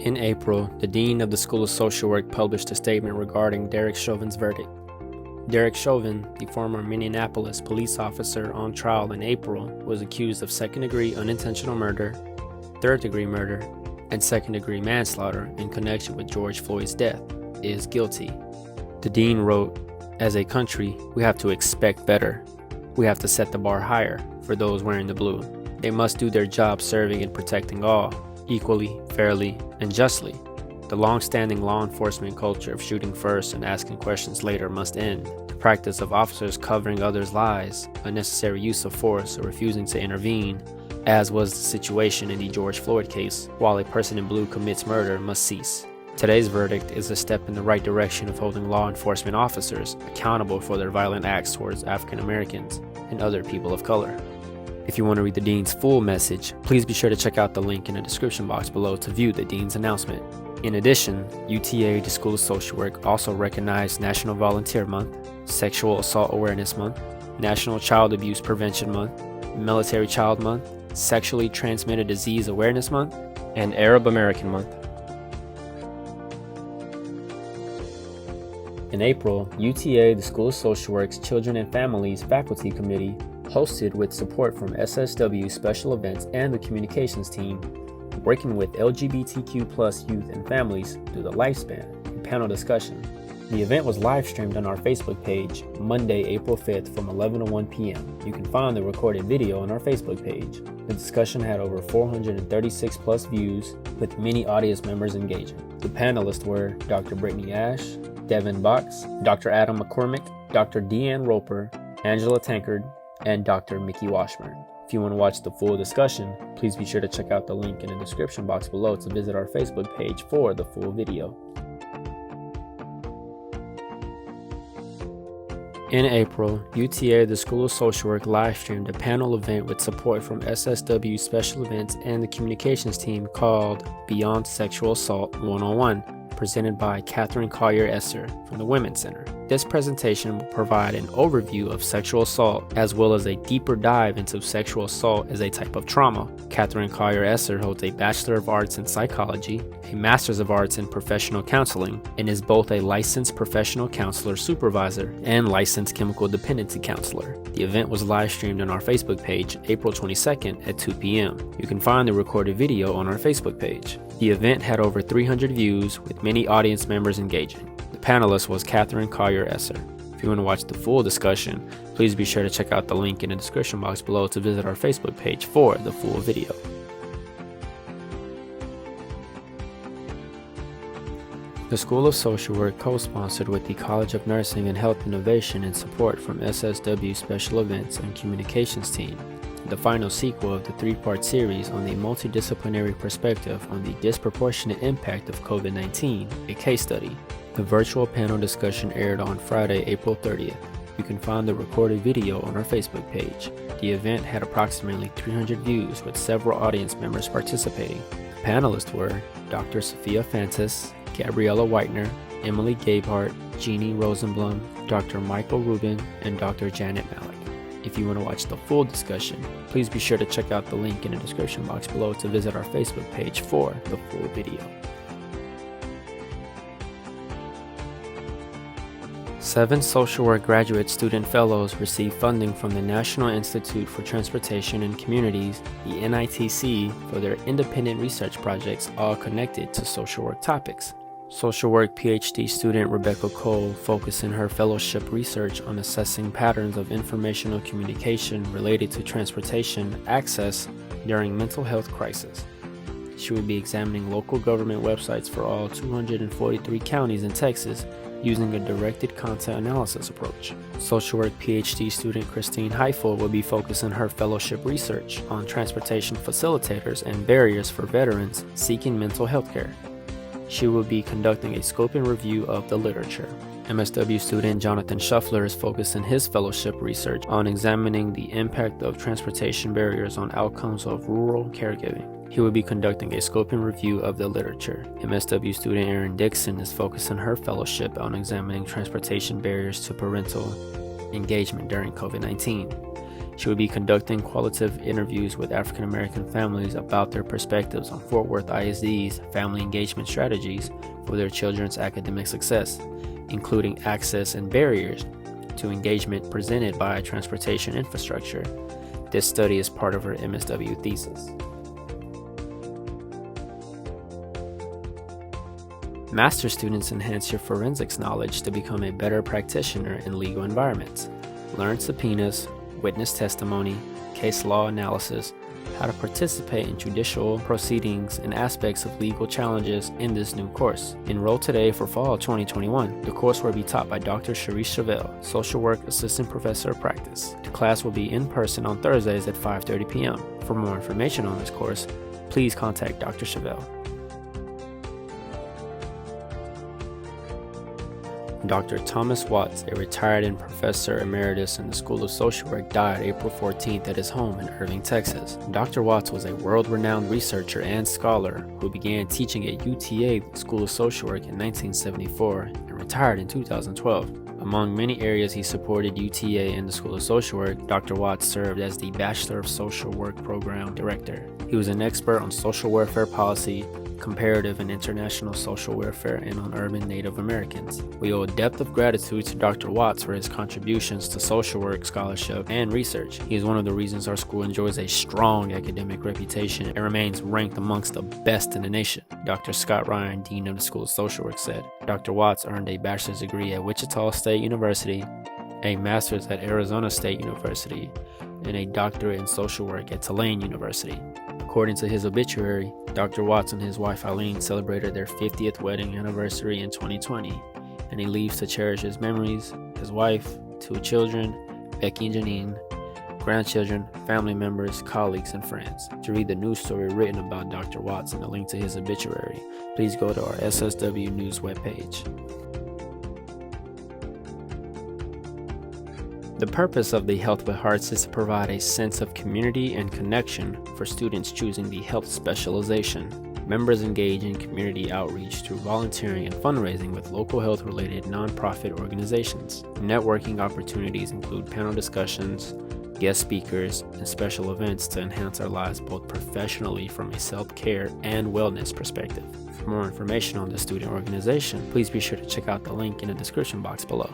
In April, the Dean of the School of Social Work published a statement regarding Derek Chauvin's verdict. Derek Chauvin, the former Minneapolis police officer on trial in April, was accused of second-degree unintentional murder, third-degree murder, and second-degree manslaughter in connection with George Floyd's death, is guilty. The dean wrote, "As a country, we have to expect better. We have to set the bar higher for those wearing the blue. They must do their job serving and protecting all, equally, fairly, and justly. The long-standing law enforcement culture of shooting first and asking questions later must end. The practice of officers covering others' lies, unnecessary use of force, or refusing to intervene, as was the situation in the George Floyd case, while a person in blue commits murder, must cease." Today's verdict is a step in the right direction of holding law enforcement officers accountable for their violent acts towards African Americans and other people of color. If you want to read the Dean's full message, please be sure to check out the link in the description box below to view the Dean's announcement. In addition, UTA, the School of Social Work, also recognized National Volunteer Month, Sexual Assault Awareness Month, National Child Abuse Prevention Month, Military Child Month, Sexually Transmitted Disease Awareness Month, and Arab American Month. In April, UTA, the School of Social Work's Children and Families Faculty Committee, hosted with support from SSW Special Events and the Communications Team, Working with LGBTQ+ Youth and Families Through the Lifespan, a panel discussion. The event was live-streamed on our Facebook page Monday, April 5th from 11 to 1 p.m. You can find the recorded video on our Facebook page. The discussion had over 436+ views, with many audience members engaging. The panelists were Dr. Brittany Ash, Devin Box, Dr. Adam McCormick, Dr. Deanne Roper, Angela Tankard, and Dr. Mickey Washburn. If you want to watch the full discussion, please be sure to check out the link in the description box below to visit our Facebook page for the full video. In April, UTA, the School of Social Work, live-streamed a panel event with support from SSW Special Events and the Communications Team called Beyond Sexual Assault 101, presented by Catherine Collier-Esser from the Women's Center. This presentation will provide an overview of sexual assault as well as a deeper dive into sexual assault as a type of trauma. Catherine Collier-Esser holds a Bachelor of Arts in Psychology, a Master's of Arts in Professional Counseling, and is both a licensed professional counselor supervisor and licensed chemical dependency counselor. The event was live streamed on our Facebook page April 22nd at 2 p.m. You can find the recorded video on our Facebook page. The event had over 300 views, with many audience members engaging. The panelist was Catherine Collier-Esser. If you want to watch the full discussion, please be sure to check out the link in the description box below to visit our Facebook page for the full video. The School of Social Work co-sponsored with the College of Nursing and Health Innovation and support from SSW Special Events and Communications Team, the final sequel of the three-part series on the multidisciplinary perspective on the disproportionate impact of COVID-19, a case study. The virtual panel discussion aired on Friday, April 30th. You can find the recorded video on our Facebook page. The event had approximately 300 views, with several audience members participating. The panelists were Dr. Sophia Fantas, Gabriella Whitener, Emily Gabehart, Jeannie Rosenblum, Dr. Michael Rubin, and Dr. Janet Malik. If you want to watch the full discussion, please be sure to check out the link in the description box below to visit our Facebook page for the full video. 7 social work graduate student fellows received funding from the National Institute for Transportation and Communities, the NITC, for their independent research projects, all connected to social work topics. Social work PhD student Rebecca Cole focused in her fellowship research on assessing patterns of informational communication related to transportation access during mental health crisis. She will be examining local government websites for all 243 counties in Texas using a directed content analysis approach. Social work PhD student Christine Heifel will be focusing her fellowship research on transportation facilitators and barriers for veterans seeking mental health care. She will be conducting a scoping review of the literature. MSW student Jonathan Shuffler is focusing his fellowship research on examining the impact of transportation barriers on outcomes of rural caregiving. He will be conducting a scoping review of the literature. MSW student Erin Dixon is focusing her fellowship on examining transportation barriers to parental engagement during COVID-19. She will be conducting qualitative interviews with African American families about their perspectives on Fort Worth ISD's family engagement strategies for their children's academic success, including access and barriers to engagement presented by transportation infrastructure. This study is part of her MSW thesis. Master's students enhance your forensics knowledge to become a better practitioner in legal environments. Learn subpoenas, witness testimony, case law analysis, how to participate in judicial proceedings, and aspects of legal challenges in this new course. Enroll today for fall 2021. The course will be taught by Dr. Sharice Chauvin, Social Work Assistant Professor of Practice. The class will be in person on Thursdays at 5:30 p.m. For more information on this course, please contact Dr. Chauvin. Dr. Thomas Watts, a retired and professor emeritus in the School of Social Work, died April 14th at his home in Irving, Texas. Dr. Watts was a world-renowned researcher and scholar who began teaching at UTA School of Social Work in 1974 and retired in 2012. Among many areas he supported UTA and the School of Social Work, Dr. Watts served as the Bachelor of Social Work Program Director. He was an expert on social welfare policy, comparative and international social welfare, and on urban Native Americans. We owe a debt of gratitude to Dr. Watts for his contributions to social work, scholarship, and research. He is one of the reasons our school enjoys a strong academic reputation and remains ranked amongst the best in the nation. Dr. Scott Ryan, Dean of the School of Social Work, said. Dr. Watts earned a bachelor's degree at Wichita State University, a master's at Arizona State University, and a doctorate in social work at Tulane University. According to his obituary, Dr. Watts and his wife Eileen celebrated their 50th wedding anniversary in 2020, and he leaves to cherish his memories, his wife, 2 children, Becky and Janine, grandchildren, family members, colleagues, and friends. To read the news story written about Dr. Watts and a link to his obituary, please go to our SSW News webpage. The purpose of the Health with Hearts is to provide a sense of community and connection for students choosing the health specialization. Members engage in community outreach through volunteering and fundraising with local health-related nonprofit organizations. Networking opportunities include panel discussions, guest speakers, and special events to enhance our lives both professionally from a self-care and wellness perspective. For more information on the student organization, please be sure to check out the link in the description box below.